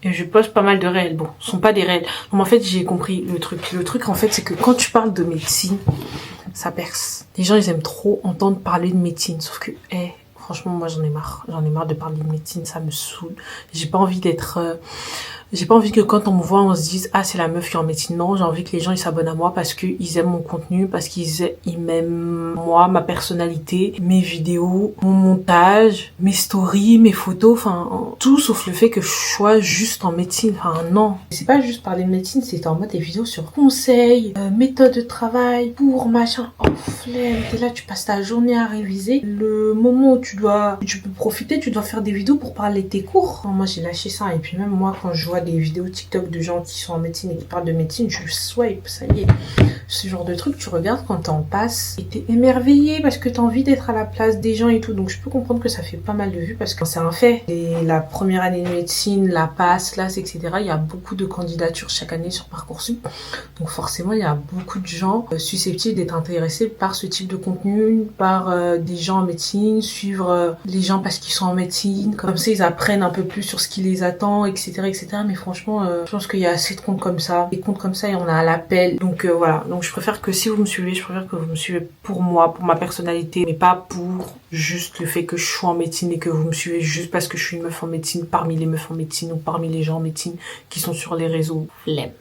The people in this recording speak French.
et je poste pas mal de réels. Bon, ce sont pas des réels. Donc en fait, j'ai compris le truc. Le truc, en fait, c'est que quand tu parles de médecine, ça perce. Les gens, ils aiment trop entendre parler de médecine. Sauf que, franchement, moi, j'en ai marre. J'en ai marre de parler de médecine, ça me saoule. J'ai pas envie d'être... J'ai pas envie que quand on me voit, on se dise ah c'est la meuf qui est en médecine. Non, j'ai envie que les gens ils s'abonnent à moi parce que ils aiment mon contenu, parce ils m'aiment moi, ma personnalité, mes vidéos, mon montage, mes stories, mes photos, enfin tout sauf le fait que je sois juste en médecine. Enfin non, c'est pas juste parler de médecine, c'est en mode des vidéos sur conseils, méthode de travail, pour machin. Oh flemme, t'es là, tu passes ta journée à réviser. Le moment où tu peux profiter, tu dois faire des vidéos pour parler de tes cours. Non, moi j'ai lâché ça et puis même moi quand je vois des vidéos TikTok de gens qui sont en médecine et qui parlent de médecine, je swipe, ça y est. Ce genre de truc, tu regardes quand t'en passes et t'es émerveillé parce que t'as envie d'être à la place des gens et tout. Donc je peux comprendre que ça fait pas mal de vues parce que c'est un fait. Et la première année de médecine, la passe, l'AS, etc. Il y a beaucoup de candidatures chaque année sur Parcoursup. Donc forcément, il y a beaucoup de gens susceptibles d'être intéressés par ce type de contenu, par des gens en médecine, suivre les gens parce qu'ils sont en médecine. Comme ça, ils apprennent un peu plus sur ce qui les attend, etc., etc. Mais franchement, je pense qu'il y a assez de comptes comme ça. Des comptes comme ça, et on a à l'appel. Donc voilà. Donc je préfère que si vous me suivez, je préfère que vous me suivez pour moi, pour ma personnalité, mais pas pour juste le fait que je suis en médecine et que vous me suivez juste parce que je suis une meuf en médecine parmi les meufs en médecine ou parmi les gens en médecine qui sont sur les réseaux. Flemme.